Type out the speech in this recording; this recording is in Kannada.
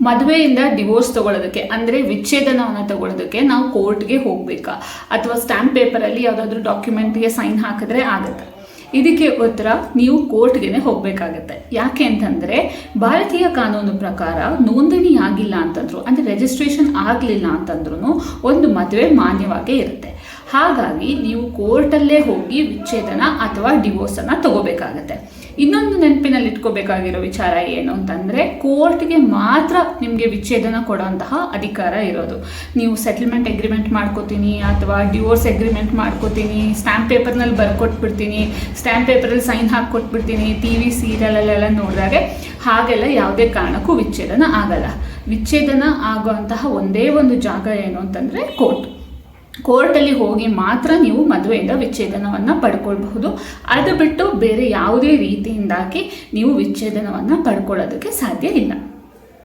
ಮದುವೆಯಿಂದ ಡಿವೋರ್ಸ್ ತಗೊಳ್ಳೋದಕ್ಕೆ ಅಂದರೆ ವಿಚ್ಛೇದನವನ್ನು ತಗೊಳ್ಳೋದಕ್ಕೆ ನಾವು ಕೋರ್ಟ್ಗೆ ಹೋಗಬೇಕಾ ಅಥವಾ ಸ್ಟ್ಯಾಂಪ್ ಪೇಪರಲ್ಲಿ ಯಾವುದಾದ್ರೂ ಡಾಕ್ಯುಮೆಂಟ್ಗೆ ಸೈನ್ ಹಾಕಿದ್ರೆ ಆಗುತ್ತೆ? ಇದಕ್ಕೆ ಉತ್ತರ ನೀವು ಕೋರ್ಟ್ಗೆ ಹೋಗಬೇಕಾಗತ್ತೆ. ಯಾಕೆ ಅಂತಂದರೆ ಭಾರತೀಯ ಕಾನೂನು ಪ್ರಕಾರ ನೋಂದಣಿ ಆಗಿಲ್ಲ ಅಂತಂದ್ರು, ಅಂದರೆ ರಿಜಿಸ್ಟ್ರೇಷನ್ ಆಗಲಿಲ್ಲ ಅಂತಂದ್ರೂ ಒಂದು ಮದುವೆ ಮಾನ್ಯವಾಗೇ ಇರುತ್ತೆ. ಹಾಗಾಗಿ ನೀವು ಕೋರ್ಟಲ್ಲೇ ಹೋಗಿ ವಿಚ್ಛೇದನ ಅಥವಾ ಡಿವೋರ್ಸನ್ನು ತಗೋಬೇಕಾಗತ್ತೆ. ಇನ್ನೊಂದು ನೆನಪಿನಲ್ಲಿ ಇಟ್ಕೋಬೇಕಾಗಿರೋ ವಿಚಾರ ಏನು ಅಂತಂದರೆ ಕೋರ್ಟ್ಗೆ ಮಾತ್ರ ನಿಮಗೆ ವಿಚ್ಛೇದನ ಕೊಡೋಂತಹ ಅಧಿಕಾರ ಇರೋದು. ನೀವು ಸೆಟಲ್ಮೆಂಟ್ ಅಗ್ರಿಮೆಂಟ್ ಮಾಡ್ಕೋತೀನಿ ಅಥವಾ ಡಿವೋರ್ಸ್ ಅಗ್ರಿಮೆಂಟ್ ಮಾಡ್ಕೋತೀನಿ, ಸ್ಟ್ಯಾಂಪ್ ಪೇಪರ್ನಲ್ಲಿ ಬರ್ಕೊಟ್ಬಿಡ್ತೀನಿ, ಸ್ಟ್ಯಾಂಪ್ ಪೇಪರಲ್ಲಿ ಸೈನ್ ಹಾಕ್ಕೊಟ್ಬಿಡ್ತೀನಿ, ಟಿ ವಿ ಸೀರಿಯಲಲ್ಲೆಲ್ಲ ನೋಡಿದಾಗೆ ಹಾಗೆಲ್ಲ ಯಾವುದೇ ಕಾರಣಕ್ಕೂ ವಿಚ್ಛೇದನ ಆಗಲ್ಲ. ವಿಚ್ಛೇದನ ಆಗುವಂತಹ ಒಂದೇ ಒಂದು ಜಾಗ ಏನು ಅಂತಂದರೆ ಕೋರ್ಟಲ್ಲಿ ಹೋಗಿ ಮಾತ್ರ ನೀವು ಮದುವೆಯಿಂದ ವಿಚ್ಛೇದನವನ್ನು ಪಡ್ಕೊಳ್ಬಹುದು. ಅದು ಬಿಟ್ಟು ಬೇರೆ ಯಾವುದೇ ರೀತಿಯಿಂದಾಗಿ ನೀವು ವಿಚ್ಛೇದನವನ್ನು ಪಡ್ಕೊಳ್ಳೋದಕ್ಕೆ ಸಾಧ್ಯ ಇಲ್ಲ.